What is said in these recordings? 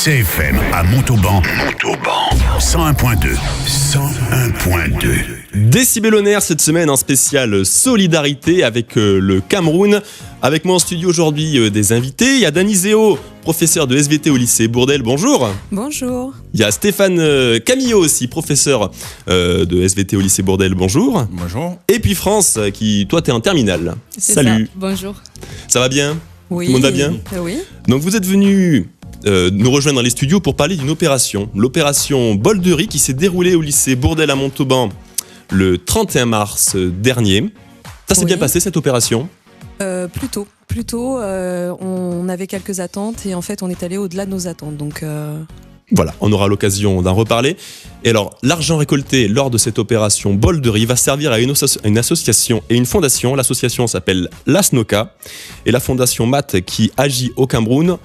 CFM à Montauban. 101.2. 101.2. Décibelonnaire cette semaine, un spécial solidarité avec le Cameroun. Avec moi en studio aujourd'hui des invités. Il y a Dani Zéo, professeur de SVT au lycée Bourdelle. Bonjour. Bonjour. Il y a Stéphane Camillo aussi, professeur de SVT au lycée Bourdelle. Bonjour. Bonjour. Et puis France, toi t'es en terminale. C'est Salut. ça. Bonjour. Ça va bien? Oui. Tout le monde va bien? Oui. Donc vous êtes venu nous rejoindre dans les studios pour parler d'une opération. L'opération Bol de riz qui s'est déroulée au lycée Bourdelle à Montauban le 31 mars dernier. Ça s'est bien passé cette opération? Plutôt, on avait quelques attentes et en fait on est allé au-delà de nos attentes. Donc Voilà, on aura l'occasion d'en reparler. Et alors, l'argent récolté lors de cette opération Bol de riz va servir à une association et une fondation. L'association s'appelle l'ASNOCA et la fondation MAT qui agit au Cameroun.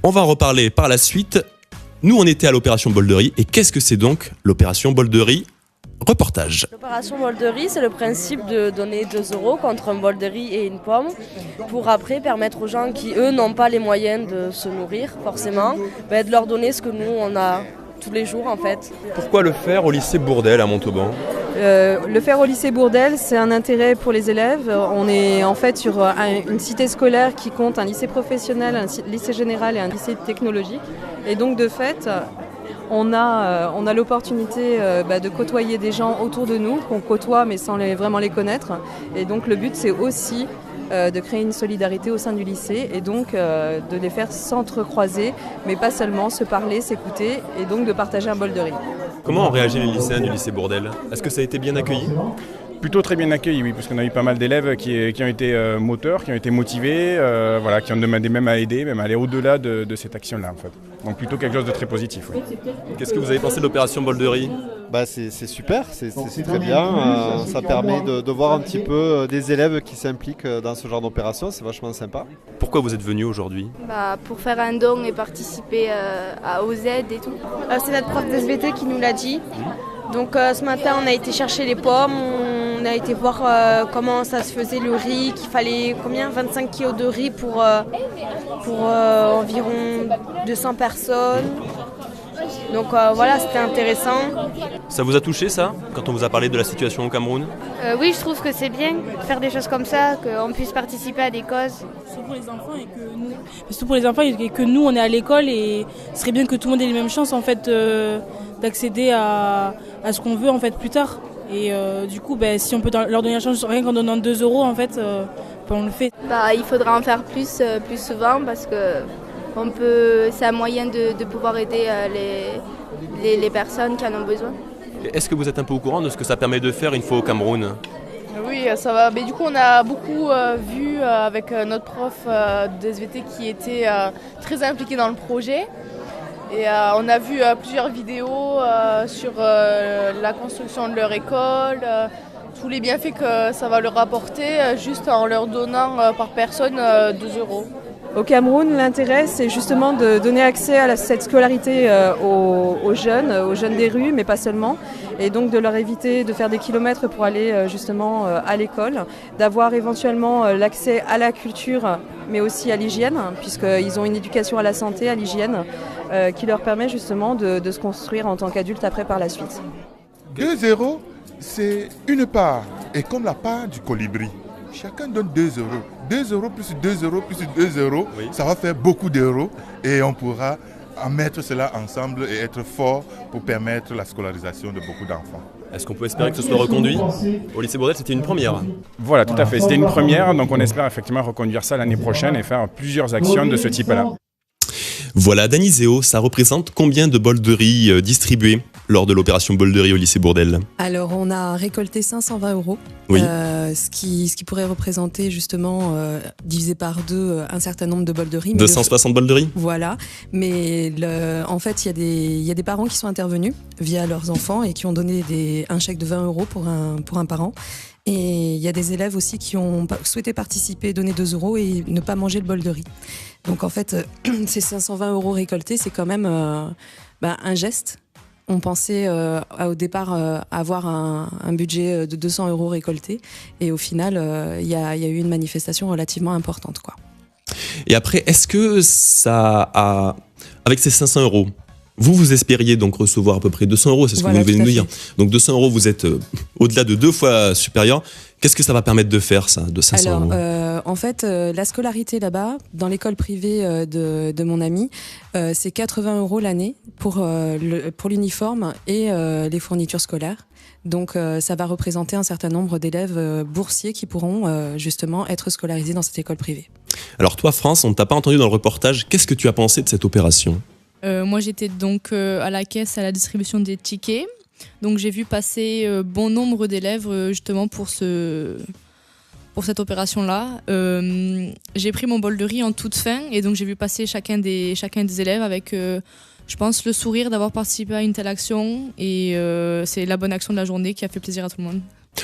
On va en reparler par la suite. Nous, on était à l'opération Bol de riz. Et qu'est-ce que c'est donc l'opération Bol de riz? Reportage. L'opération bol de riz, c'est le principe de donner 2 € contre un bol de riz et une pomme pour après permettre aux gens qui, eux, n'ont pas les moyens de se nourrir, forcément, de leur donner ce que nous, on a tous les jours, en fait. Pourquoi le faire au lycée Bourdelle à Montauban? Le faire au lycée Bourdelle, c'est un intérêt pour les élèves. On est en fait sur une cité scolaire qui compte un lycée professionnel, un lycée général et un lycée technologique. Et donc, de fait, on a l'opportunité de côtoyer des gens autour de nous, qu'on côtoie mais sans vraiment les connaître. Et donc le but c'est aussi de créer une solidarité au sein du lycée et donc de les faire s'entrecroiser, mais pas seulement se parler, s'écouter et donc de partager un bol de riz. Comment ont réagi les lycéens du lycée Bourdelle? Est-ce que ça a été bien accueilli? Plutôt très bien accueilli, oui, parce qu'on a eu pas mal d'élèves qui ont été moteurs, qui ont été motivés, qui ont demandé même à aider, même à aller au-delà de cette action-là, en fait. Donc plutôt quelque chose de très positif. Oui. Qu'est-ce que vous avez pensé de l'opération Bol de riz? C'est super, c'est très bien. Ça permet de voir un petit peu des élèves qui s'impliquent dans ce genre d'opération, c'est vachement sympa. Pourquoi vous êtes venu aujourd'hui? Pour faire un don et participer aux aides et tout. C'est notre prof de SVT qui nous l'a dit. Donc ce matin on a été chercher les pommes, on a été voir comment ça se faisait le riz, qu'il fallait 25 kg de riz pour environ 200 personnes. Donc voilà, c'était intéressant. Ça vous a touché ça, quand on vous a parlé de la situation au Cameroun? Oui, je trouve que c'est bien de faire des choses comme ça, qu'on puisse participer à des causes. Surtout pour les enfants et que nous on est à l'école et ce serait bien que tout le monde ait les mêmes chances en fait d'accéder à ce qu'on veut en fait plus tard. Et du coup, si on peut leur donner la chance, rien qu'en donnant 2 € en fait, on le fait. Il faudra en faire plus souvent parce que c'est un moyen de pouvoir aider les personnes qui en ont besoin. Est-ce que vous êtes un peu au courant de ce que ça permet de faire une fois au Cameroun? Oui, ça va. Mais du coup, on a beaucoup vu avec notre prof de SVT qui était très impliqué dans le projet. Et on a vu plusieurs vidéos sur la construction de leur école, tous les bienfaits que ça va leur apporter juste en leur donnant par personne 2 €. Au Cameroun, l'intérêt, c'est justement de donner accès à cette scolarité aux jeunes des rues, mais pas seulement. Et donc de leur éviter de faire des kilomètres pour aller justement à l'école, d'avoir éventuellement l'accès à la culture, mais aussi à l'hygiène, puisqu'ils ont une éducation à la santé, à l'hygiène, qui leur permet justement de se construire en tant qu'adultes après par la suite. 2 €, c'est une part, et comme la part du colibri. Chacun donne 2 €. 2 € plus 2 € plus 2 €, oui. Ça va faire beaucoup d'euros et on pourra en mettre cela ensemble et être fort pour permettre la scolarisation de beaucoup d'enfants. Est-ce qu'on peut espérer que ce soit reconduit? Au lycée Bourdelle, c'était une première. Voilà, tout à fait. C'était une première, donc on espère effectivement reconduire ça l'année prochaine et faire plusieurs actions de ce type-là. Voilà, Dani Zéo, ça représente combien de bols de riz distribués lors de l'opération Bol de riz au lycée Bourdelle? Alors on a récolté 520 €, oui. ce qui pourrait représenter justement divisé par 2 un certain nombre de bols de riz. 260 bols de riz. Voilà, mais en fait il y a des parents qui sont intervenus via leurs enfants et qui ont donné un chèque de 20 € pour un parent. Et il y a des élèves aussi qui ont souhaité participer, donner 2 € et ne pas manger le bol de riz. Donc en fait, ces 520 € récoltés, c'est quand même un geste. On pensait au départ avoir un budget de 200 € récoltés. Et au final, il y a eu une manifestation relativement importante, quoi. Et après, est-ce que ça a avec ces 500 euros, vous espériez donc recevoir à peu près 200 euros, c'est ce Voilà, que vous venez de tout nous à dire. Donc 200 euros, vous êtes au-delà de 2 fois supérieur. Qu'est-ce que ça va permettre de faire, ça, de 500 Alors, euros en fait, la scolarité là-bas, dans l'école privée de mon ami, c'est 80 euros l'année pour l'uniforme et les fournitures scolaires. Donc, ça va représenter un certain nombre d'élèves boursiers qui pourront justement être scolarisés dans cette école privée. Alors toi, France, on ne t'a pas entendu dans le reportage. Qu'est-ce que tu as pensé de cette opération ? Moi, j'étais donc à la caisse à la distribution des tickets. Donc, j'ai vu passer bon nombre d'élèves justement pour cette opération-là. J'ai pris mon bol de riz en toute fin et donc j'ai vu passer chacun des élèves avec, je pense, le sourire d'avoir participé à une telle action. Et c'est la bonne action de la journée qui a fait plaisir à tout le monde.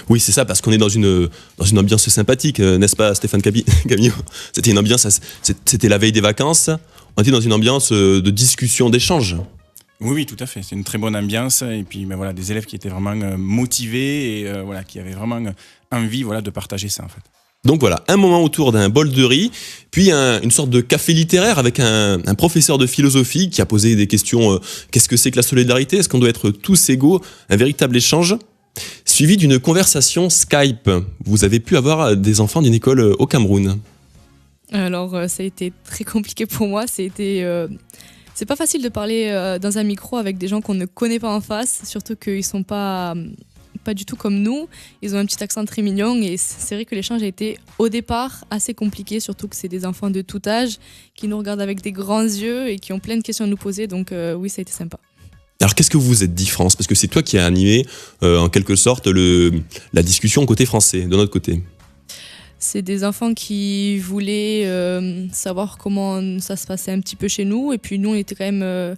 Oui, c'est ça, parce qu'on est dans une ambiance sympathique, n'est-ce pas, Stéphane Camille ? C'était une ambiance, c'était la veille des vacances. On était dans une ambiance de discussion, d'échange. Oui, tout à fait. C'est une très bonne ambiance. Et puis, voilà, des élèves qui étaient vraiment motivés et voilà, qui avaient vraiment envie de partager ça, en fait. Donc voilà, un moment autour d'un bol de riz, puis une sorte de café littéraire avec un professeur de philosophie qui a posé des questions. Qu'est-ce que c'est que la solidarité ? Est-ce qu'on doit être tous égaux ? Un véritable échange, suivi d'une conversation Skype. Vous avez pu avoir des enfants d'une école au Cameroun. Alors, ça a été très compliqué pour moi. C'est pas facile de parler dans un micro avec des gens qu'on ne connaît pas en face, surtout qu'ils sont pas du tout comme nous. Ils ont un petit accent très mignon et c'est vrai que l'échange a été au départ assez compliqué, surtout que c'est des enfants de tout âge qui nous regardent avec des grands yeux et qui ont plein de questions à nous poser. Donc oui, ça a été sympa. Alors qu'est-ce que vous vous êtes dit, France ? Parce que c'est toi qui as animé en quelque sorte la discussion côté français, de notre côté. C'est des enfants qui voulaient savoir comment ça se passait un petit peu chez nous. Et puis nous, on était quand même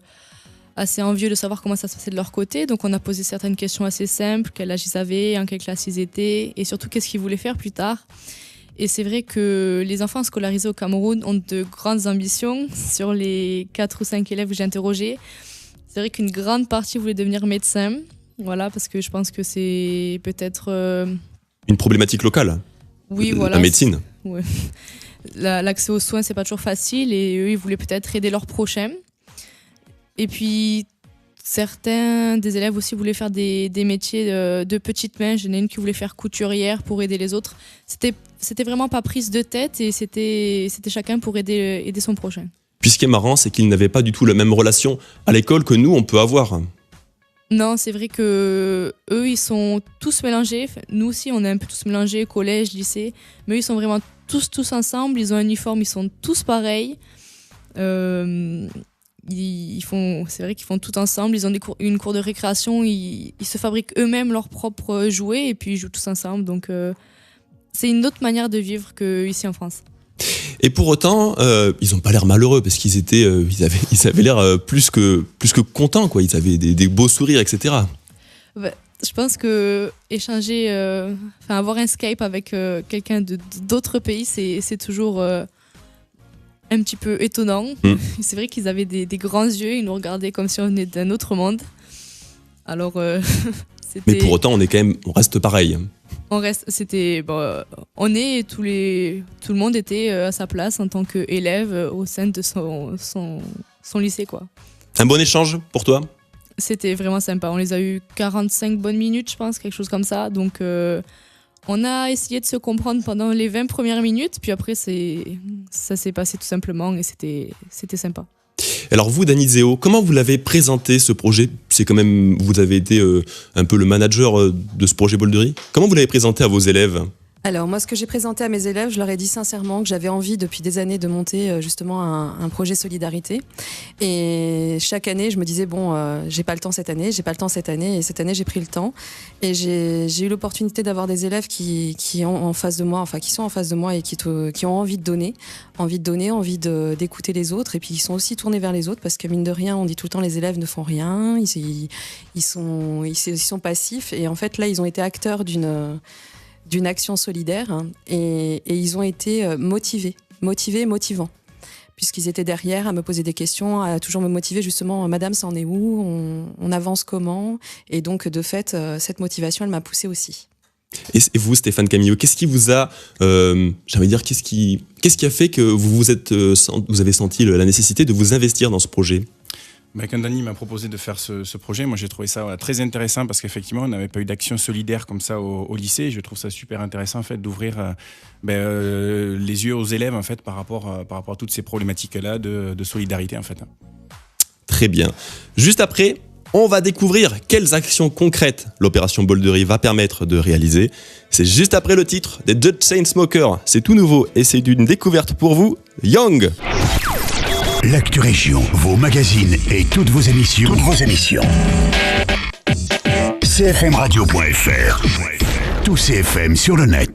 assez envieux de savoir comment ça se passait de leur côté. Donc on a posé certaines questions assez simples. Quel âge ils avaient, en quelle classe ils étaient et surtout qu'est-ce qu'ils voulaient faire plus tard. Et c'est vrai que les enfants scolarisés au Cameroun ont de grandes ambitions. Sur les 4 ou 5 élèves que j'ai interrogés, c'est vrai qu'une grande partie voulait devenir médecin. Voilà, parce que je pense que c'est peut-être... Une problématique locale. Oui, voilà. La médecine. Ouais. L'accès aux soins, c'est pas toujours facile et eux, ils voulaient peut-être aider leurs prochains. Et puis, certains des élèves aussi voulaient faire des métiers de petites mains. J'en ai une qui voulait faire couturière pour aider les autres. C'était vraiment pas prise de tête et c'était chacun pour aider son prochain. Puis ce qui est marrant, c'est qu'ils n'avaient pas du tout la même relation à l'école que nous, on peut avoir. Non, c'est vrai que eux, ils sont tous mélangés. Enfin, nous aussi, on est un peu tous mélangés, collège, lycée. Mais eux, ils sont vraiment tous ensemble. Ils ont un uniforme, ils sont tous pareils. C'est vrai qu'ils font tout ensemble. Ils ont une cour de récréation. Ils se fabriquent eux-mêmes leurs propres jouets et puis ils jouent tous ensemble. Donc, c'est une autre manière de vivre qu'ici en France. Et pour autant, ils n'ont pas l'air malheureux parce qu'ils avaient l'air plus que contents, quoi. Ils avaient des beaux sourires, etc. Je pense que avoir un Skype avec quelqu'un d'autres pays, c'est toujours un petit peu étonnant. C'est vrai qu'ils avaient des grands yeux, ils nous regardaient comme si on venait d'un autre monde. Alors, mais pour autant, on reste pareil. Tout le monde était à sa place en tant qu'élève au sein de son lycée, quoi. Un bon échange pour toi ? C'était vraiment sympa. On les a eu 45 bonnes minutes, je pense, quelque chose comme ça. Donc, on a essayé de se comprendre pendant les 20 premières minutes. Puis après, ça s'est passé tout simplement et c'était sympa. Alors vous, Dany Zéo, comment vous l'avez présenté ce projet ? C'est quand même, vous avez été un peu le manager de ce projet Bol de riz. Comment vous l'avez présenté à vos élèves ? Alors moi, ce que j'ai présenté à mes élèves, je leur ai dit sincèrement que j'avais envie depuis des années de monter justement un projet solidarité. Et chaque année, je me disais j'ai pas le temps cette année, et cette année j'ai pris le temps. Et j'ai eu l'opportunité d'avoir des élèves qui sont en face de moi et qui ont envie de donner, envie d'écouter les autres. Et puis ils sont aussi tournés vers les autres parce que mine de rien, on dit tout le temps les élèves ne font rien, ils sont passifs. Et en fait là, ils ont été acteurs d'une action solidaire et ils ont été motivés et motivants puisqu'ils étaient derrière à me poser des questions, à toujours me motiver justement, madame ça en est où, on avance comment, et donc de fait cette motivation elle m'a poussée aussi. Et vous, Stéphane Camillo, qu'est-ce qui vous a, qu'est-ce qui a fait que vous avez senti la nécessité de vous investir dans ce projet ? Quand Dany m'a proposé de faire ce projet, moi j'ai trouvé ça très intéressant parce qu'effectivement on n'avait pas eu d'action solidaire comme ça au lycée. Et je trouve ça super intéressant en fait d'ouvrir les yeux aux élèves en fait par rapport à toutes ces problématiques-là de solidarité en fait. Très bien. Juste après, on va découvrir quelles actions concrètes l'opération Bol de Riz va permettre de réaliser. C'est juste après le titre des The Chainsmokers. C'est tout nouveau et c'est une découverte pour vous, Young. L'actu région, vos magazines et toutes vos émissions. cfmradio.fr. Tout CFM sur le net.